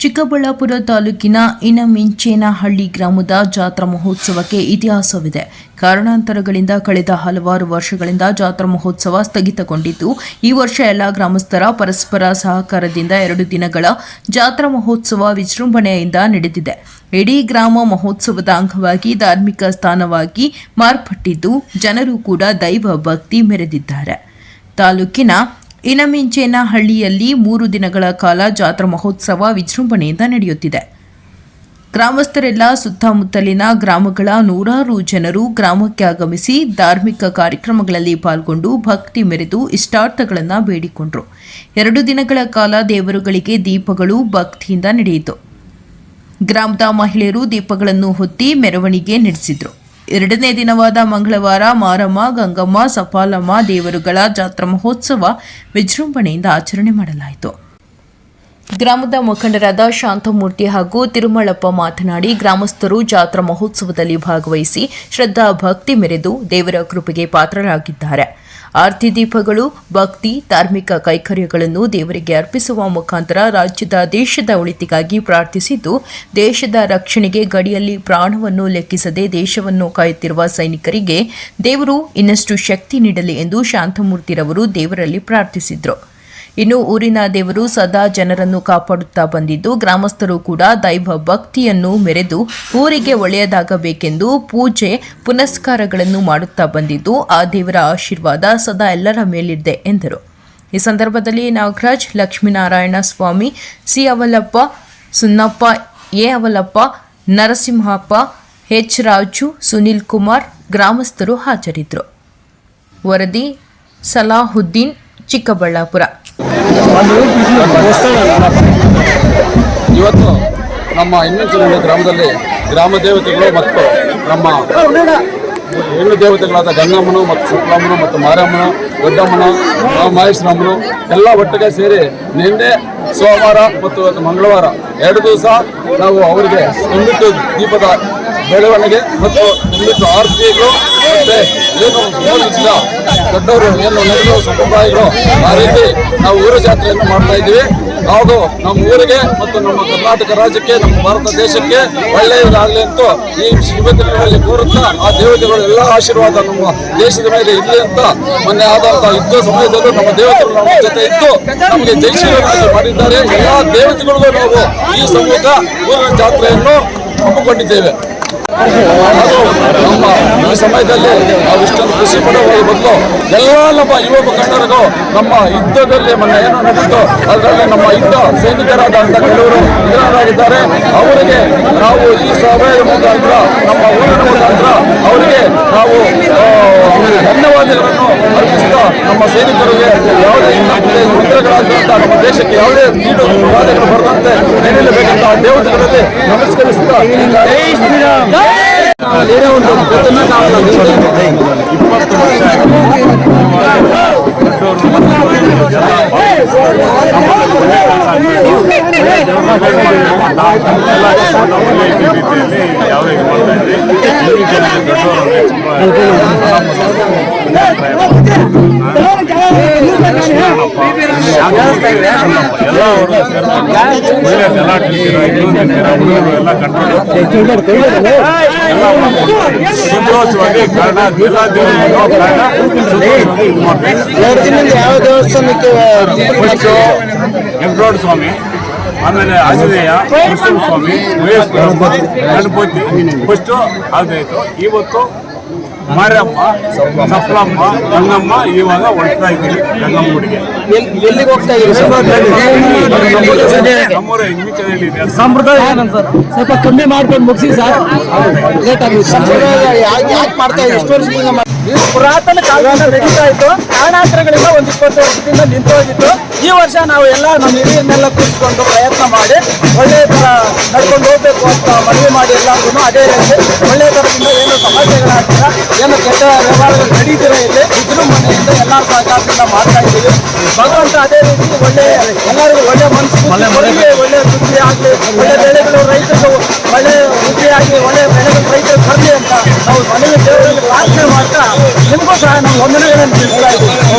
ಚಿಕ್ಕಬಳ್ಳಾಪುರ ತಾಲೂಕಿನ ಇನಮಿಂಚೇನಹಳ್ಳಿ ಗ್ರಾಮದ ಜಾತ್ರಾ ಮಹೋತ್ಸವಕ್ಕೆ ಇತಿಹಾಸವಿದೆ. ಕಾರಣಾಂತರಗಳಿಂದ ಕಳೆದ ಹಲವಾರು ವರ್ಷಗಳಿಂದ ಜಾತ್ರಾ ಮಹೋತ್ಸವ ಸ್ಥಗಿತಗೊಂಡಿದ್ದು, ಈ ವರ್ಷ ಎಲ್ಲ ಗ್ರಾಮಸ್ಥರ ಪರಸ್ಪರ ಸಹಕಾರದಿಂದ 2 ದಿನಗಳ ಜಾತ್ರಾ ಮಹೋತ್ಸವ ವಿಜೃಂಭಣೆಯಿಂದ ನಡೆದಿದೆ. ಇಡೀ ಗ್ರಾಮ ಮಹೋತ್ಸವದ ಅಂಗವಾಗಿ ಧಾರ್ಮಿಕ ಸ್ಥಾನವಾಗಿ ಮಾರ್ಪಟ್ಟಿದ್ದು, ಜನರು ಕೂಡ ದೈವ ಭಕ್ತಿ ಮೆರೆದಿದ್ದಾರೆ. ತಾಲೂಕಿನ ಇನಮಿಂಚೇನಹಳ್ಳಿಯಲ್ಲಿ 3 ದಿನಗಳ ಕಾಲ ಜಾತ್ರಾ ಮಹೋತ್ಸವ ವಿಜೃಂಭಣೆಯಿಂದ ನಡೆಯುತ್ತಿದೆ. ಗ್ರಾಮಸ್ಥರೆಲ್ಲ ಸುತ್ತಮುತ್ತಲಿನ ಗ್ರಾಮಗಳ ನೂರಾರು ಜನರು ಗ್ರಾಮಕ್ಕೆ ಆಗಮಿಸಿ ಧಾರ್ಮಿಕ ಕಾರ್ಯಕ್ರಮಗಳಲ್ಲಿ ಪಾಲ್ಗೊಂಡು ಭಕ್ತಿ ಮೆರೆದು ಇಷ್ಟಾರ್ಥಗಳನ್ನು ಬೇಡಿಕೊಂಡರು. 2 ದಿನಗಳ ಕಾಲ ದೇವರುಗಳಿಗೆ ದೀಪಗಳು ಭಕ್ತಿಯಿಂದ ನಡೆಯಿತು. ಗ್ರಾಮದ ಮಹಿಳೆಯರು ದೀಪಗಳನ್ನು ಹೊತ್ತಿ ಮೆರವಣಿಗೆ ನಡೆಸಿದರು. 2ನೇ ದಿನವಾದ ಮಂಗಳವಾರ ಮಾರಮ್ಮ, ಗಂಗಮ್ಮ, ಸಫಾಲಮ್ಮ ದೇವರುಗಳ ಜಾತ್ರಾ ಮಹೋತ್ಸವ ವಿಜೃಂಭಣೆಯಿಂದ ಆಚರಣೆ ಮಾಡಲಾಯಿತು. ಗ್ರಾಮದ ಮುಖಂಡರಾದ ಶಾಂತಮೂರ್ತಿ ಹಾಗೂ ತಿರುಮಳಪ್ಪ ಮಾತನಾಡಿ, ಗ್ರಾಮಸ್ಥರು ಜಾತ್ರಾ ಮಹೋತ್ಸವದಲ್ಲಿ ಭಾಗವಹಿಸಿ ಶ್ರದ್ಧಾ ಭಕ್ತಿ ಮೆರೆದು ದೇವರ ಕೃಪೆಗೆ ಪಾತ್ರರಾಗಿದ್ದಾರೆ. ಆರತಿ ದೀಪಗಳು, ಭಕ್ತಿ, ಧಾರ್ಮಿಕ ಕೈಕರ್ಯಗಳನ್ನು ದೇವರಿಗೆ ಅರ್ಪಿಸುವ ಮುಖಾಂತರ ರಾಜ್ಯದ ದೇಶದ ಒಳಿತಿಗಾಗಿ ಪ್ರಾರ್ಥಿಸಿದ್ದು, ದೇಶದ ರಕ್ಷಣೆಗೆ ಗಡಿಯಲ್ಲಿ ಪ್ರಾಣವನ್ನು ಲೆಕ್ಕಿಸದೆ ದೇಶವನ್ನು ಕಾಯುತ್ತಿರುವ ಸೈನಿಕರಿಗೆ ದೇವರು ಇನ್ನಷ್ಟು ಶಕ್ತಿ ನೀಡಲಿ ಎಂದು ಶಾಂತಮೂರ್ತಿರವರು ದೇವರಲ್ಲಿ ಪ್ರಾರ್ಥಿಸಿದರು. ಇನ್ನು ಊರಿನ ದೇವರು ಸದಾ ಜನರನ್ನು ಕಾಪಾಡುತ್ತಾ ಬಂದಿದ್ದು, ಗ್ರಾಮಸ್ಥರು ಕೂಡ ದೈವ ಭಕ್ತಿಯನ್ನು ಮೆರೆದು ಊರಿಗೆ ಒಳ್ಳೆಯದಾಗಬೇಕೆಂದು ಪೂಜೆ ಪುನಸ್ಕಾರಗಳನ್ನು ಮಾಡುತ್ತಾ ಬಂದಿದ್ದು, ಆ ದೇವರ ಆಶೀರ್ವಾದ ಸದಾ ಎಲ್ಲರ ಮೇಲಿದೆ ಎಂದರು. ಈ ಸಂದರ್ಭದಲ್ಲಿ Nagaraj, Lakshminarayana Swamy, C Avalappa, Sunnappa, A Avalappa, Narasimhappa, H Raju, Sunil Kumar ಗ್ರಾಮಸ್ಥರು ಹಾಜರಿದ್ದರು. ವರದಿ ಸಲಾಹುದ್ದೀನ್, ಚಿಕ್ಕಬಳ್ಳಾಪುರ. ಇವತ್ತು ನಮ್ಮ ಇನಮಿಂಚೇನಹಳ್ಳಿ ಗ್ರಾಮದಲ್ಲಿ ಗ್ರಾಮ ದೇವತೆಗಳು ಮತ್ತು ನಮ್ಮ ಹೆಣ್ಣು ದೇವತೆಗಳಾದ ಗಂಗಮ್ಮನು ಮತ್ತು ಸಫಲಮ್ಮನು ಮತ್ತು ಮಾರಮ್ಮನು, ದೊಡ್ಡಮ್ಮನು, ಮಹೇಶ್ವರಮ್ಮನು ಎಲ್ಲ ಒಟ್ಟಿಗೆ ಸೇರಿ ನಿನ್ನೆ ಸೋಮವಾರ ಮತ್ತು ಇವತ್ತು ಮಂಗಳವಾರ 2 ದಿವಸ ನಾವು ಅವರಿಗೆ ಒಂದಿಟ್ಟು ದೀಪದ ಬೆಳವಣಿಗೆ ಮತ್ತು ಒಂದಿಟ್ಟು ಆರತಿಗಳು ಮತ್ತೆ ಏನು ಮೂಲಿಂದ ದೊಡ್ಡವರು ಏನು ನಡೆಯುವ ಸಂಪ್ರದಾಯಗಳು ಆ ರೀತಿ ನಾವು ಊರ ಜಾತ್ರೆಯನ್ನು ಮಾಡ್ತಾ ಇದ್ದೀವಿ. ಹಾಗೂ ನಮ್ಮ ಊರಿಗೆ ಮತ್ತು ನಮ್ಮ ಕರ್ನಾಟಕ ರಾಜ್ಯಕ್ಕೆ, ನಮ್ಮ ಭಾರತ ದೇಶಕ್ಕೆ ಒಳ್ಳೆಯದಾಗಲಿ ಅಂತ ಈ ಶಿವದಲ್ಲಿ ಕೋರುತ್ತಾ ಆ ದೇವತೆಗಳು ಎಲ್ಲ ಆಶೀರ್ವಾದ ನಮ್ಮ ದೇಶದ ಮೇಲೆ ಇರಲಿ ಅಂತ ಮೊನ್ನೆ ಆದಂತಹ ಯುದ್ಧ ಸಮಯದಲ್ಲೂ ನಮ್ಮ ದೇವತೆಗಳು ನಮ್ಮ ಜೊತೆ ಇದ್ದು ನಮಗೆ ಜೈಶೀಲರಾಗಿ ಮಾಡಿದ್ದಾರೆ. ಎಲ್ಲ ದೇವತೆಗಳಿಗೂ ನಾವು ಈ ಸಮ್ಮುಖ ಊರಿನ ಜಾತ್ರೆಯನ್ನು ಹಮ್ಮಿಕೊಂಡಿದ್ದೇವೆ. ಹಾಗೂ ನಮ್ಮ ಈ ಸಮಯದಲ್ಲಿ ನಾವು ಇಷ್ಟೊಂದು ಖುಷಿ ಪಡುವ ಬದಲು ಎಲ್ಲ ನಮ್ಮ ಯುವ ಮುಖಂಡರಿಗೂ ನಮ್ಮ ಯುದ್ಧದಲ್ಲಿ ಮೊನ್ನೆ ಏನು ನಡೆಯಿತು ಅದರಲ್ಲಿ ನಮ್ಮ ಯುದ್ಧ ಸೈನಿಕರಾದಂಥ ಕೆಲವರು ನಿಧನರಾಗಿದ್ದಾರೆ. ಅವರಿಗೆ ನಾವು ಈ ಸಭೆಯ ಮುಖಾಂತರ ನಮ್ಮ ಊರಿನ ಮುಖಾಂತರ ಅವರಿಗೆ ನಾವು ಧನ್ಯವಾದಗಳನ್ನು ಅರ್ಪಿಸ್ತಾ ನಮ್ಮ ಸೈನಿಕರಿಗೆ ಯಾವುದೇ ಮಂತ್ರಗಳಾದಂಥ ನಮ್ಮ ದೇಶಕ್ಕೆ ಯಾವುದೇ ಕೀಡು ಬಾಧೆಗಳು ಬರದಂತೆ ನಡೆಯಲೇಬೇಕಂತ ದೇವತೆಗಳಲ್ಲಿ ನಮಸ್ಕರಿಸ್ತಾ ಬೇರೆ ಒಂದು ಗೊತ್ತನ್ನು ನಾವು 20 ವರ್ಷ ಸಂತೋಷವಾಗಿ ಕಾರಣ ಯಾವ ದೇವಸ್ಥಾನಕ್ಕೆ ಎಂಬ್ರಾಯ್ಡ್ ಸ್ವಾಮಿ, ಆಮೇಲೆ ಆಂಜನೇಯ, ಸ್ವಾಮಿ, ಗಣಪತಿ ಫಸ್ಟ್ ಆಗಾಯಿತು. ಇವತ್ತು ಮಾರಮ್ಮ, ಸಫಲಮ್ಮ, ಗಂಗಮ್ಮ ಇವಾಗ ಹೊರಡ್ತಾ ಇದ್ದೀವಿ. ಗಂಗಮ್ಮ ಗುಡಿಗೆ ಎಲ್ಲಿಗೆ ಹೋಗ್ತಾ ನಮ್ಮೂರ ಇನಮಿಂಚೇನಹಳ್ಳಿ ಇದೆ. ಸಂಪ್ರದಾಯ ಏನಂತ ಸರ್ ಸ್ವಲ್ಪ ಕಮ್ಮಿ ಮಾಡ್ಕೊಂಡು ಮುಗಿಸಿ ಸರ್, ಲೇಟ್ ಆಗಿದೆ. ಸಂಪ್ರದಾಯ ಯಾಕೆ ಮಾಡ್ತಾ ಇದ್ದೀವಿ? ಎಷ್ಟು ವರ್ಷದಿಂದ ಪುರಾತನ ಕಾಲದಿಂದ ನಡೀತಾ ಇತ್ತು. ಕಾರಣಾಂತರಗಳಿಂದ ಒಂದು 20 ವರ್ಷದಿಂದ ನಿಂತು ಹೋಗಿತ್ತು. ಈ ವರ್ಷ ನಾವು ಎಲ್ಲ ನಮ್ಮ ಹಿರಿಯನ್ನೆಲ್ಲ ಕೂರಿಸ್ಕೊಂಡು ಪ್ರಯತ್ನ ಮಾಡಿ ಒಳ್ಳೆಯ ಥರ ನಡ್ಕೊಂಡು ಹೋಗ್ಬೇಕು ಅಂತ ಮನವಿ ಮಾಡಿ ಎಲ್ಲರಿಗೂ ಅದೇ ರೀತಿ ಒಳ್ಳೆಯ ಥರದಿಂದ ಏನು ಸಮಸ್ಯೆಗಳಾಗ್ತೀರ, ಏನು ಕೆಟ್ಟ ವ್ಯವಹಾರಗಳು ನಡೀತಿರ ಇಲ್ಲಿ ವಿಜೃಂಭಣೆಯಿಂದ ಎಲ್ಲರ ಸಹಕಾರದಿಂದ ಮಾಡ್ತಾ ಇದ್ದೀವಿ. ಭಗವಂತ ಅದೇ ರೀತಿ ಎಲ್ಲರಿಗೂ ಒಳ್ಳೆ ಮನಸ್ಸು, ಒಳ್ಳೆ ಬುದ್ಧಿ ಆಗಲಿ, ಒಳ್ಳೆ ಬೆಳೆಗಳು ರೈತರು ಒಳ್ಳೆ ಬುದ್ಧಿ ಆಗಲಿ, ಒಳ್ಳೆ ಬೆಳೆಗಳು ರೈತರು ಬರಲಿ ಅಂತ ನಾವು ಮನವಿ ದೇವರಲ್ಲಿ ಪ್ರಾರ್ಥನೆ ಮಾಡ್ತಾ ನಿಮಗೂ ಸಹ ನಾವು ವಂದನೆಗಳನ್ನು ತಿಳಿಸ್ತಾ ಇದ್ದೀವಿ.